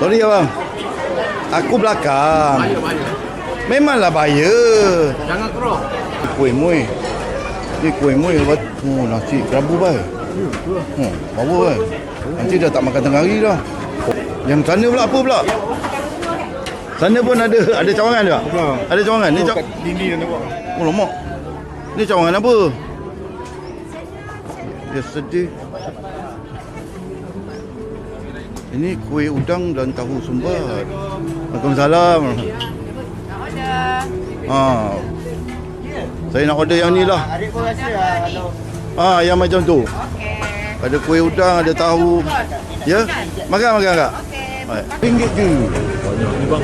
Sorry abang. Aku belakang. Memanglah bahaya. Jangan kerok. Kuih muih. Ni kuih muih. Oh, nasi kerabu baik. Bawa baik. Nanti dah tak makan tengah hari dah. Yang sana pula apa pula? Sana pun ada cawangan juga? Ada cawangan? Ni Dinding yang nampak. Oh, lemak. Ni cawangan apa? Dia sedih. Ini kuih udang dan tahu sumbat. Waalaikumsalam. Saya nak order yang ni lah. Adik pun rasa Yang macam tu. Ada kuih udang, ada tahu. Ya? Makan tak? RM1 je. banyak ni bang.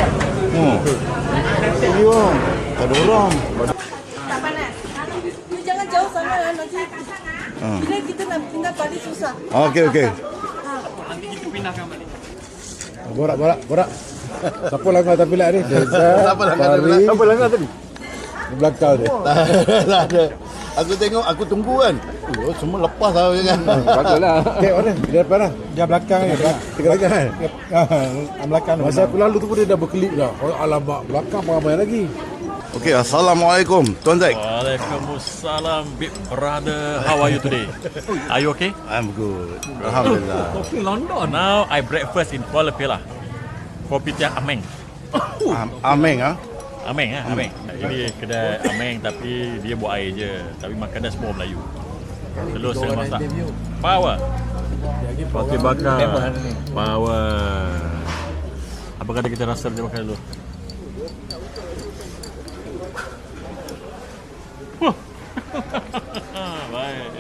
Ini bang. Tak ada orang. Tak panas. You jangan jauh sangat lah, nanti bila kita nak pindah balik susah. Okey. Nanti kita pindahkan balik. Borak. Siapa langgar tapi lah ni? Siapa langgar tadi? Di belakang dia. Tak ada. Aku tengok, aku tunggu kan. Oh, semua lepas lah kan. Baguslah. Okey, mana? Dia depan lah. Dia belakang ni. Tiga lagi kan? Belakang. Masa aku lalu tu pun dia dah berkelip dah. Oh, alamak, belakang ramai lagi. Okey, Assalamualaikum. Tuan Zack. Waalaikumsalam, big brother. How are you today? Are you okay? I'm good. Alhamdulillah. Talking London. Now I breakfast in Kuala Lumpur. Kopitiam Ameng. Ameng ah. Ameng. Ini kedai Ameng tapi dia buat air je. Tapi makan dia semua Melayu. Telur saya masak. Power. Roti bakar. Power. Apa kata kita rasa dia makan dulu? Baik.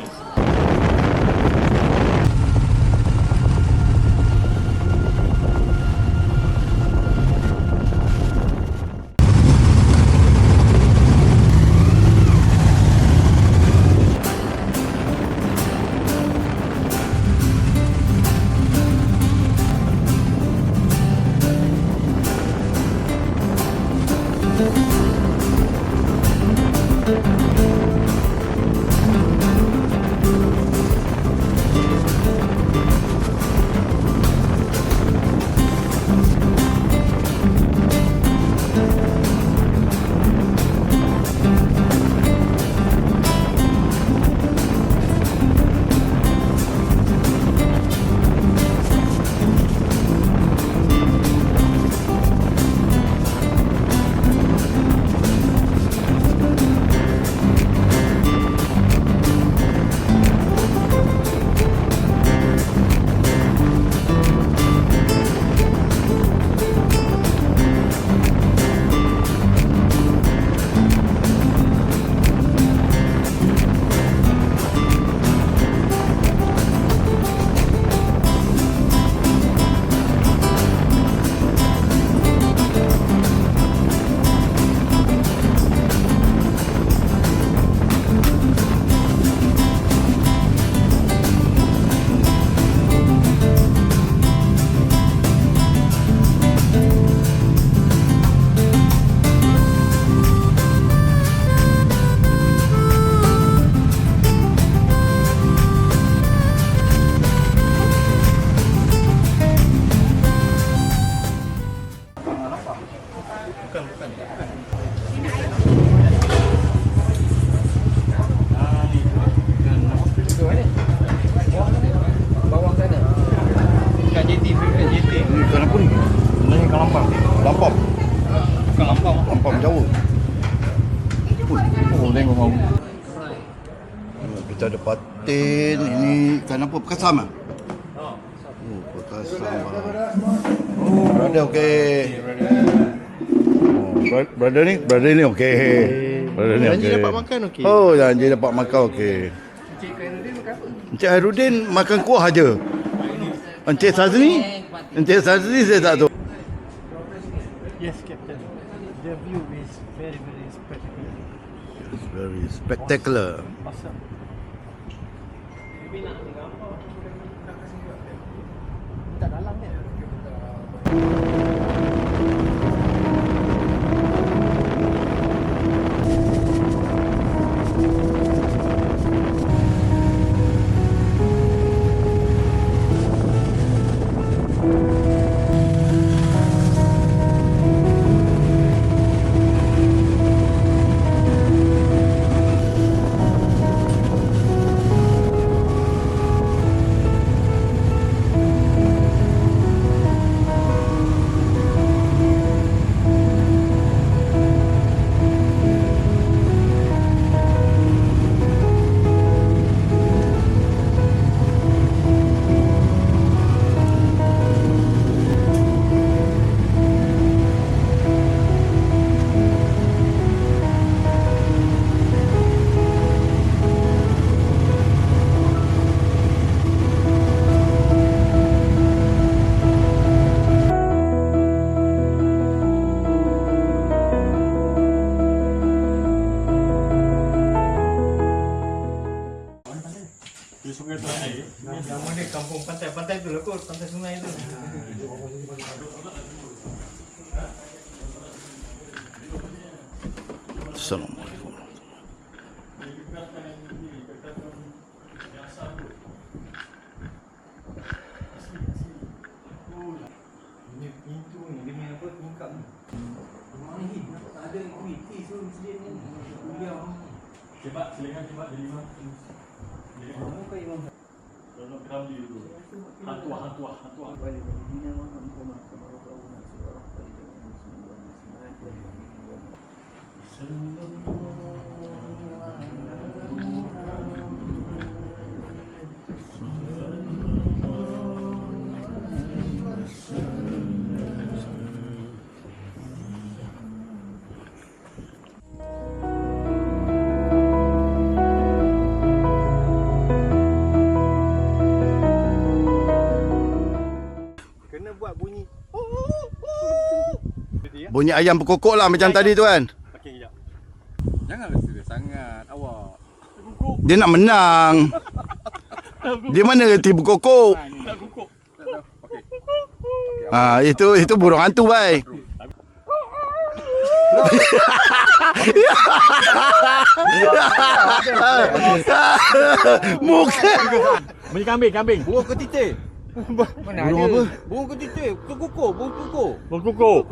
Ni ikan apa ni? Ini ikan lampau. Lampau. Ikan lampau. Lampau Jawa. Oh, tengok mau. Kita ada patin. Ini ikan apa? Bekasam ah? Oh, bekasam. Brother okey. Brother ni okey. Brother ni okey. Janji dapat makan okey. Oh, janji dapat makan okey. Encik Hairudin makan kuah aja. Encik Sazni saya tak tahu. Yes, Captain. The view is very, very spectacular. It's very spectacular. Awesome. Tak dalam kan? Di sungai tu air. Nama ni kampung pantai tu lah kot, pantai sungai tu. Assalamualaikum. Ini pintu ni, dia punya apa, tingkap ni. Rumah ni, tak ada kuiti, so mesti ni. Kuliah. Cepat, silakan cepat jadi imam. Kamu ke imam? Dalam keramli dulu. Hantuah. Kena buat bunyi. Bunyi ayam berkokok lah macam tadi tu kan. Okey, kejap. Jangan rasa sangat awak. Dia nak menang. Dia mana reti berkokok? Nak kukuk. Itu burung hantu bai. Muka. Bunyi kambing. Burung ke titik? Mana Burung ada? apa? Burung ke titik? Ke kukuh? Burung kukuh. Berkukuk.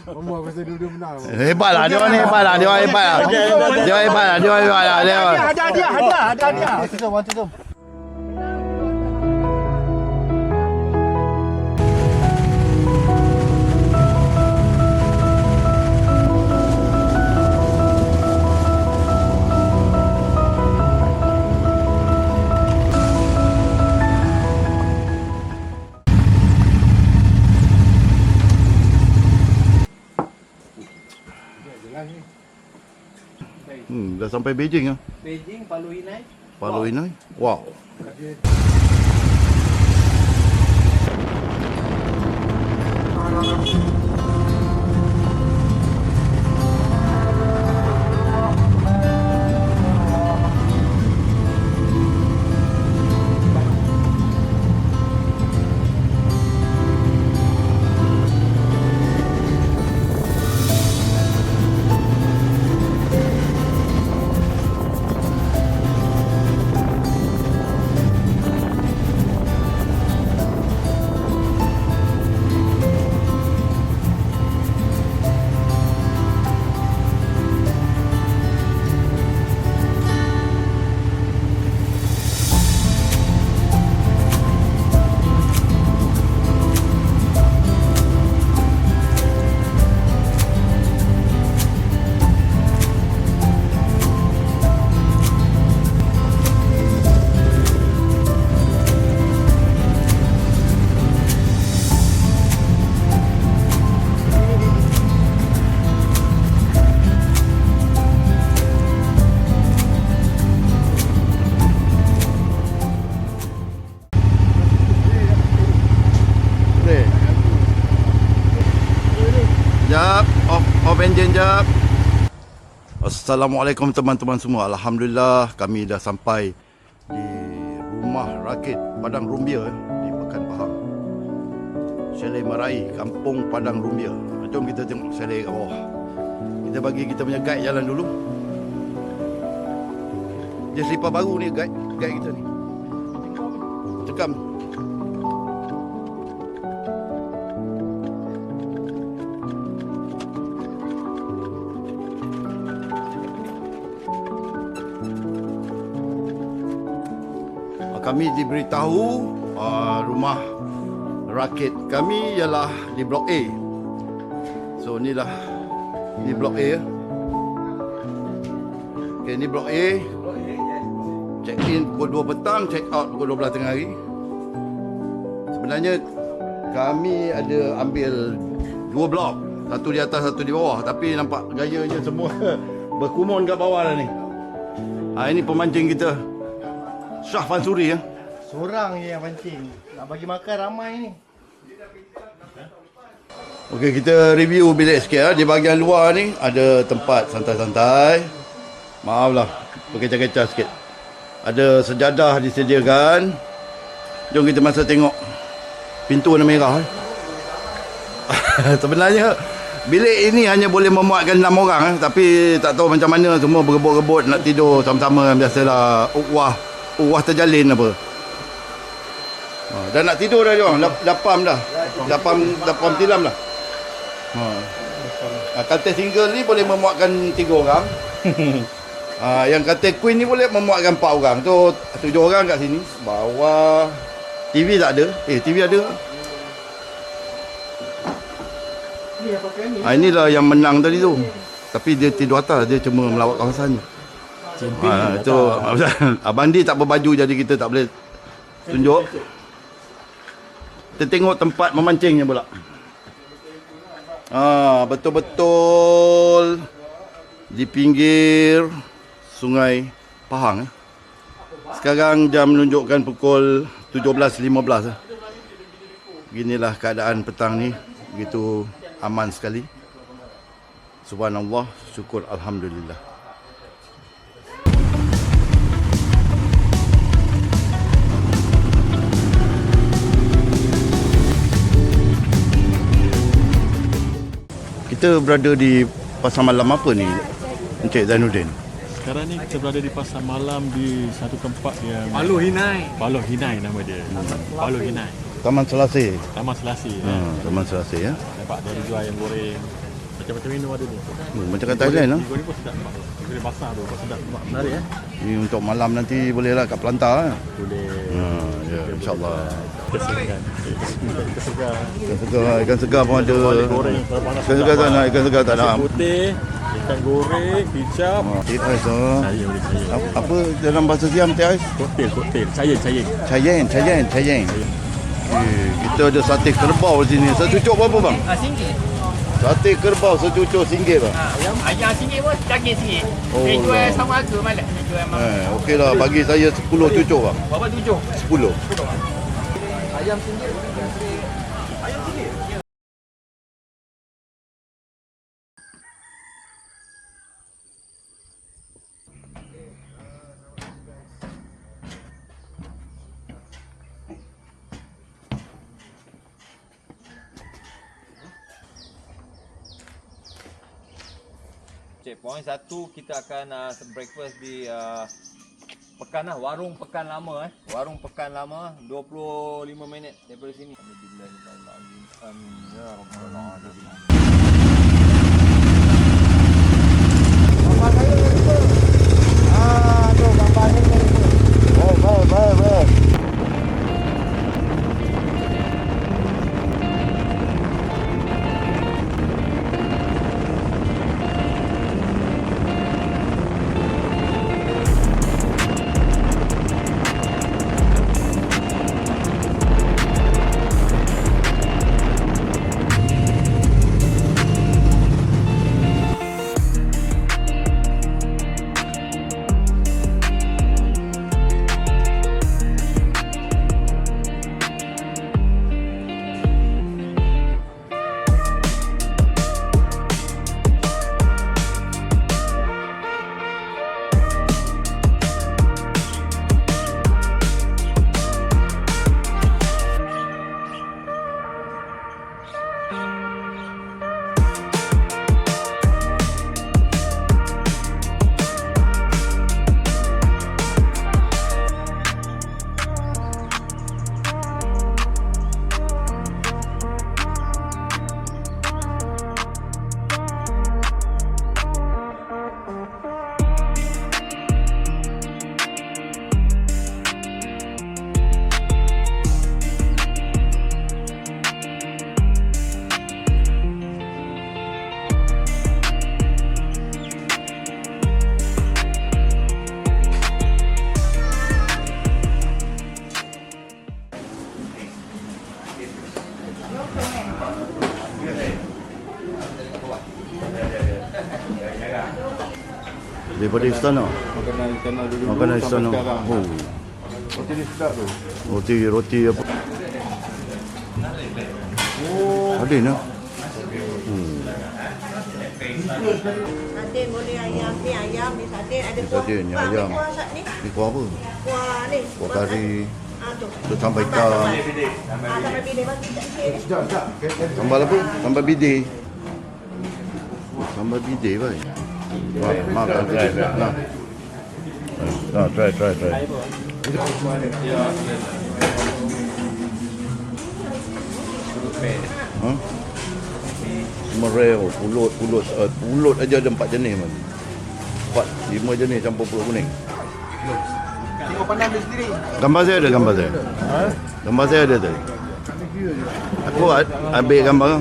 Mama pasal dua-dua menang. Hebatlah dia orang ni, hebatlah. Dia orang hebatlah. Hadiah. Jom. Dah sampai Beijing ah. Beijing, Palu Inai. Palu Inai. Wow. Off engine jap. Assalamualaikum teman-teman semua. Alhamdulillah kami dah sampai di rumah rakit Padang Rumbia di Pekan Pahang. Chalet Marae, Kampung Padang Rumbia. Jom kita tengok chalet kat bawah. Kita bagi kita punya guide jalan dulu. Dia selipar baru ni guide kita ni. Cekam. Kami diberitahu rumah rakit kami ialah di Blok A. So inilah di Blok A. Okay, ini Blok A. Check in pukul 2 petang, check out pukul 12 tengah hari. Sebenarnya kami ada ambil 2 blok, satu di atas, satu di bawah, tapi nampak gayanya semua berkumun kat bawah dah ni. Ini pemancing kita, Shah Fansuri ya. Seorang je yang pancing. Nak bagi makan ramai ni. Okey, kita review bilik sikit ya. Di bahagian luar ni ada tempat santai-santai. Maaflah, berkecah-kecah sikit. Ada sejadah disediakan. Jom kita masuk tengok. Pintu warna merah. Sebenarnya bilik ini hanya boleh memuatkan 6 orang, tapi tak tahu macam mana semua berebut-rebut nak tidur sama-sama. Biasalah uwah terjalin apa. Dah nak tidur dah dia orang. Lapam dah. Lapam tilam dah. Katil single ni boleh memuatkan 3 orang. Yang katil queen ni boleh memuatkan 4 orang. Tu 7 orang kat sini. Bawah TV tak ada. TV ada. Inilah yang menang tadi tu. Tapi dia tidur atas, dia cuma melawat kawasan je. Tu Abang Di tak berbaju, jadi kita tak boleh tunjuk. Kita tengok tempat memancingnya pula. Betul-betul di pinggir Sungai Pahang. Sekarang jam menunjukkan pukul 17.15. Beginilah keadaan petang ni. Begitu aman sekali. Subhanallah, syukur alhamdulillah. Kita berada di pasar malam apa ni, Encik Zainuddin? Sekarang ni kita berada di pasar malam di satu tempat yang Paluh Hinai. Paluh Hinai nama dia. Paluh Hinai. Taman Selasih. Taman Selasih. Taman Selasih ya. Nampak dia jual ayam goreng. Macam-macam minum ada ni. Macam kat Thailand lah. Goreng pun sedap. Goreng basah tu pun sedap. Menarik ya. Ni untuk malam nanti boleh lah kat Pelantar lah. Boleh. Ya, insyaAllah. Ikan segar. Ikan segar pun ada. Goreng. Ikan segar tak nak, ikan segar tak nak. Nasi putih, ikan goreng, kicap. Teh ais lah. Saya. Apa dalam bahasa Siam teh ais? Koktel. Cayen. Kita ada sate kerbau di sini. Secucuk berapa bang? RM1. Sate kerbau secucuk RM1 bang. Ayam RM1 pun daging RM1. Oh, Dia jual lah. sama harga malah. Dia jual mahal. Okey lah, bagi saya 10 cucuk bang. Berapa 7? 10. Ayam RM1. Checkpoint 1 kita akan breakfast di Pekan lah, Warung Pekan Lama Warung Pekan Lama 25 minit daripada sini. Baik. Daripada istana. Makanan istana dulu. Makanan istana. Oh. Roti ni sedap tu. Roti apa? Oh. Ada nak. Sardin boleh ayam ni sardin ada kuah. Sardin, ni Bang, ayam. Kuah sat ni. Ni kuah apa? Kuah ni. Kuah kari. Tu. Tu sambal ikan. Sambal bidih bagi kat sini. Sambal apa? Sambal bidih. Sambal bidih baik. Makan sedikit. Nah. Nah, try. Mereo, pulut aja ada 4 jenis man. 4, 5 jenis campur pulut kuning. Tengok pandang dia sendiri. Gambar saya ada. Gambar saya ada tadi. Aku ambil gambar.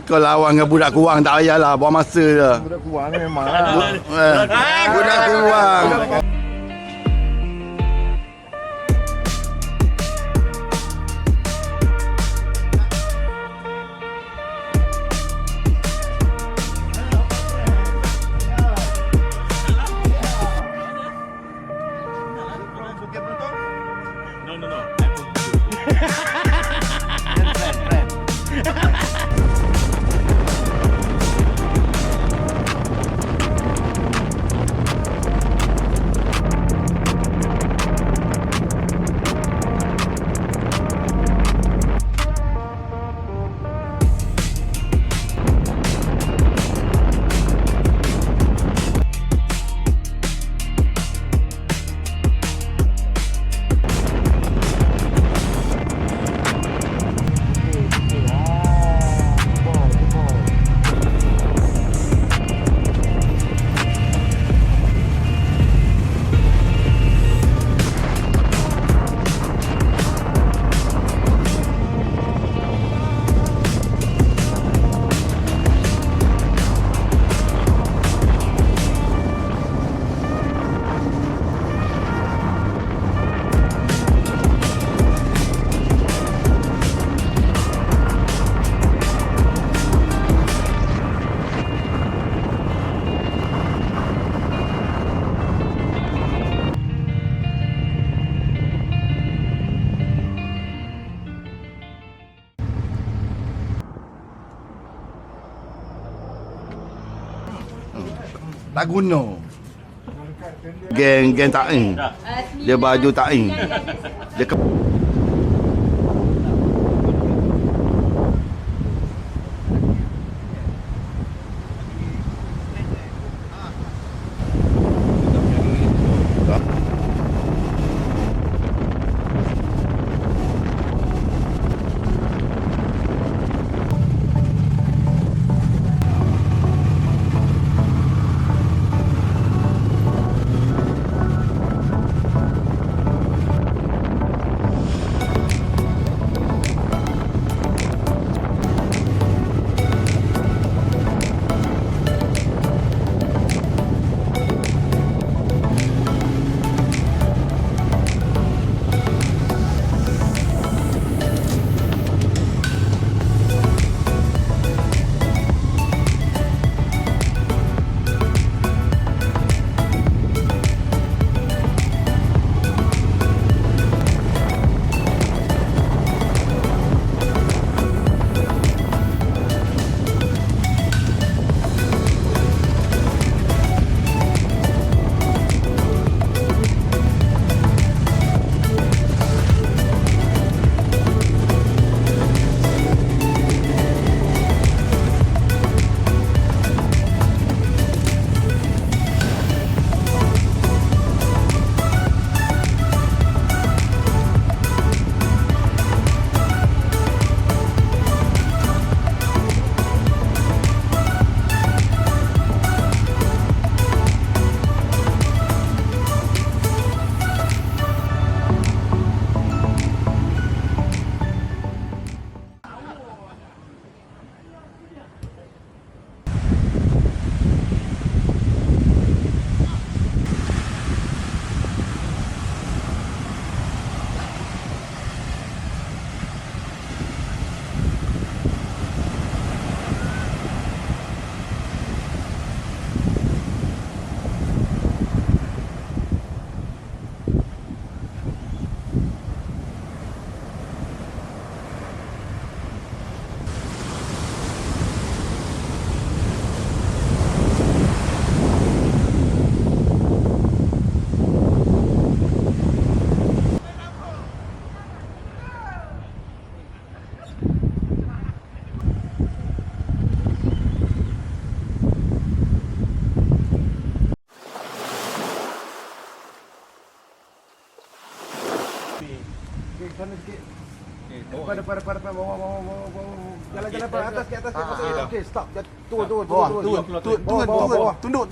Kau lawan dengan budak kurang tak payahlah, buang masa je. Budak kurang ni memang. Budak kurang. Tak guna. Geng tak in. Dia baju tak in. Dia Depan bawah. Jalan pada atas ke atas ke atas. Okey, stop. Turun. Tunduk.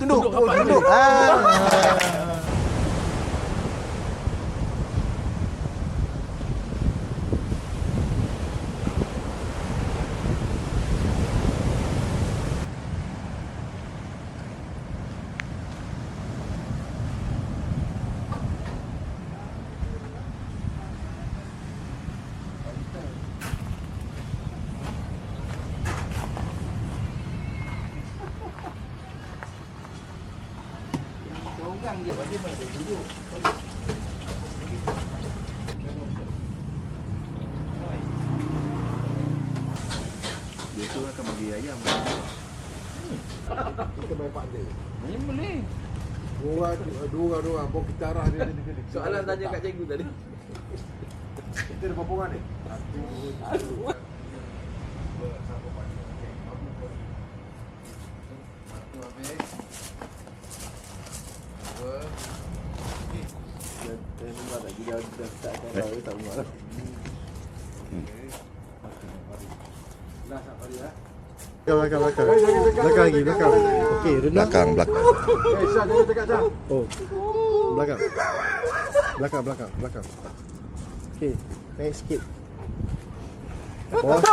Kita main pak dia. Ini boleh. Dua. Bawa kita arah dia. Soalan tanya kat cikgu tadi. Kita ada berapa orang ni? Belakang lagi. Okey, renang. Belakang. Syah, jangan dekat Syah. Oh. Belakang. Okey, naik sikit. Okey.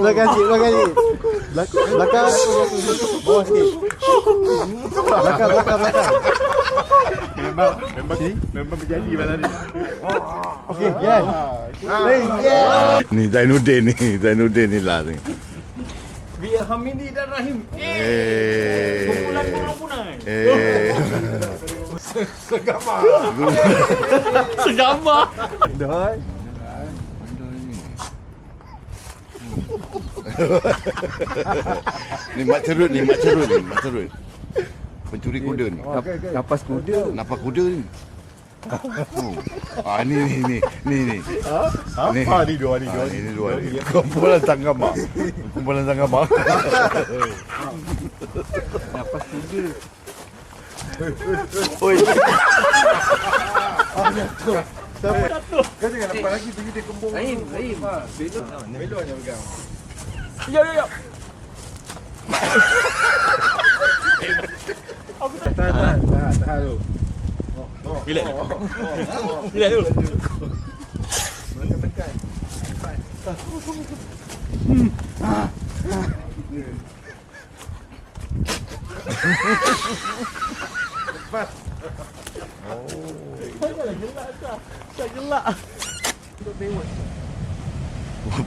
Belakang sikit. Belakang. Bawah sikit. Belakang. Memang berjadi malam ni. Okey, yes. Ni Zainuddin ni lah ni. Biar Hamidi dan Rahim. Kumpulan burung punai. Segambar. Dah. Ni mak cerut. Pencuri kuda ni. Napas kuda. Nampak kuda ni. Ni. Apa ni dua ni? Ini dua. Kumpulan tangga mak. Napas kuda. Oi. Kau jangan nampak lagi tinggi dia kembung. Rahim. Belon yang pegang. Ya. Tahan dulu. Relax. Tekan.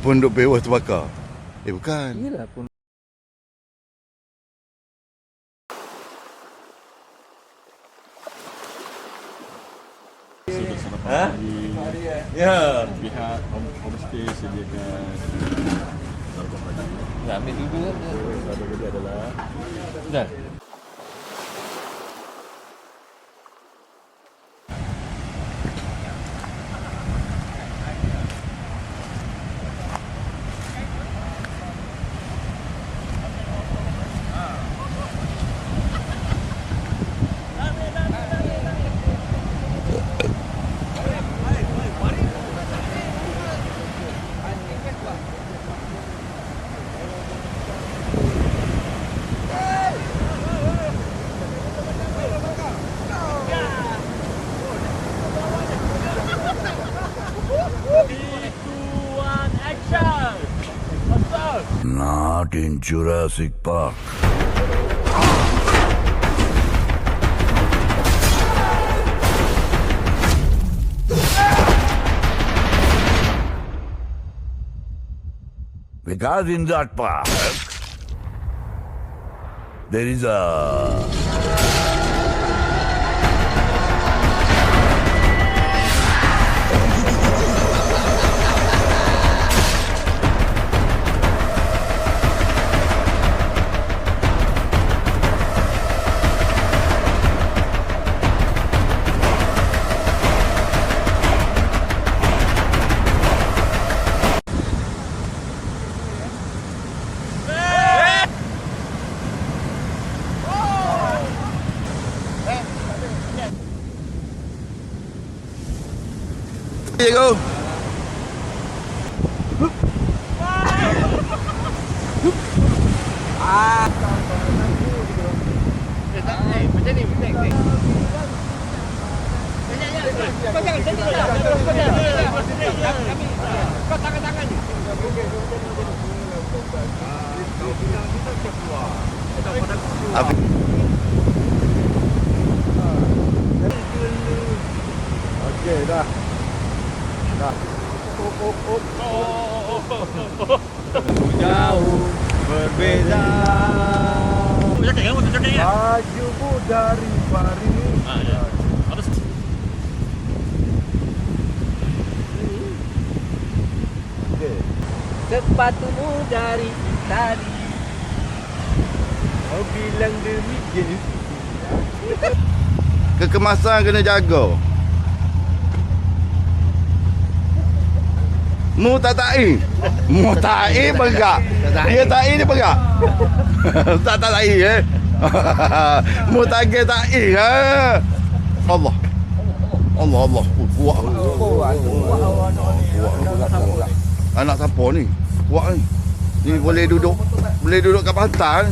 Pondok Bewah terbakar. Bukan. Yalah pun. Ya. Pihak homestay sediakan narkoba pagi. Nak ambil dulu kan? Sahabat kerja adalah Dah. Not in Jurassic Park. Because in that park, there is a... cikgu. Okey, dah. Jauh berbeza. Cakap kan, betul cakap kan? Bajumu dari Paris. Ya. Harus Sepatumu dari tadi. Kau bilang demikian. Kekemasan kena jaga. Mu tak ta'i. Mu ta'i pegak. Dia ta'i dia pegak. Tak ta'i Mu tagih ta'i Allah. Allah. Kuat. Anak siapa ni? Kuat ni. Ni boleh duduk kat pantai.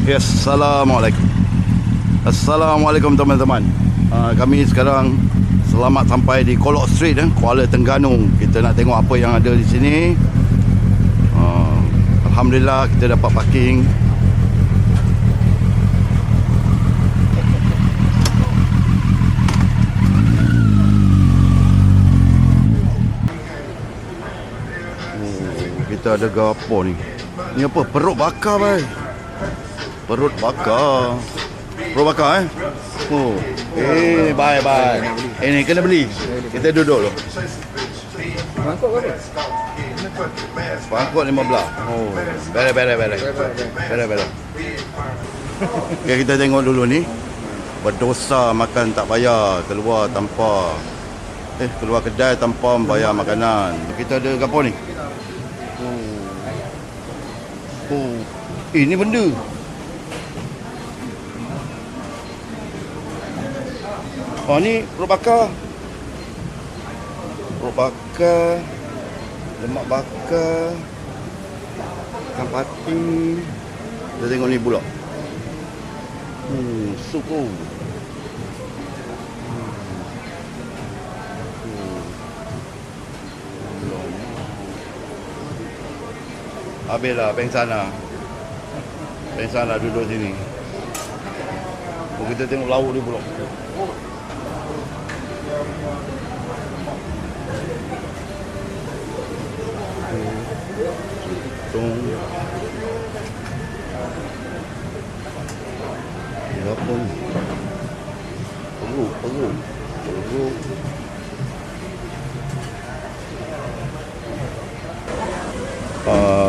Yes, Assalamualaikum. Assalamualaikum teman-teman. Kami sekarang selamat sampai di Kolok Street, Kuala Terengganu. Kita nak tengok apa yang ada di sini. Alhamdulillah kita dapat parking. Kita ada gapo ni? Ni apa? Perut bakar, bhai. Perut bakar. Oh. Bye. Ini kena beli. Kita duduk dulu. Mangkuk berapa? Mangkuk 15. Oh, beres. Okay, kita tengok dulu ni. Berdosa makan tak bayar, keluar kedai tanpa bayar makanan. Kita ada apa ni? Oh. Ini benda. Oh, ni perut bakar, lemak bakar, ikan pati. Kita tengok ni pula. Sup tu. Habislah bank sana duduk sini. Kita tengok lauk dia pula. Tung. Ini apa ni? Perut.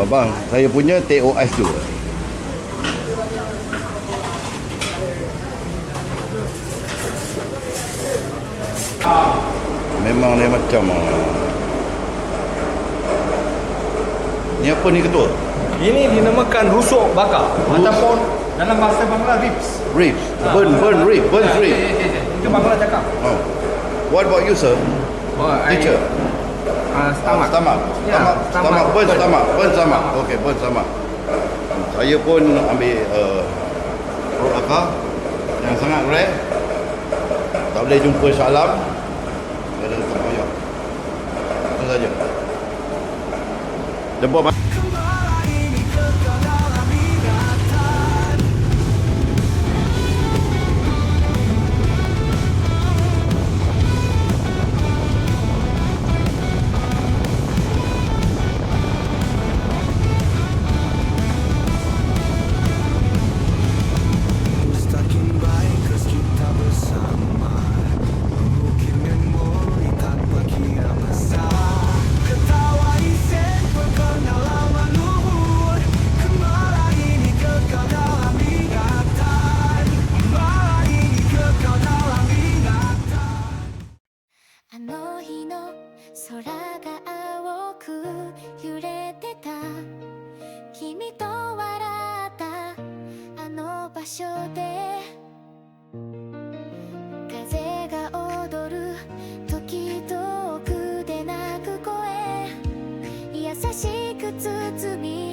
Bang, saya punya TOS tu. Memang dia macam ni apa ni ketua? Ini dinamakan rusuk bakar ataupun dalam bahasa Bangla ribs. Ribs. Burn rib. Itu Bangla cakap. Oh. What about you, sir? Teacher. Stomach. Stomach. Burn stomach. Okey, burn stomach. Saya pun ambil perut bakar yang sangat rare. Tak boleh jumpa Shah Alam. Ada tempoyak. Itu saja. Jemput優しく包み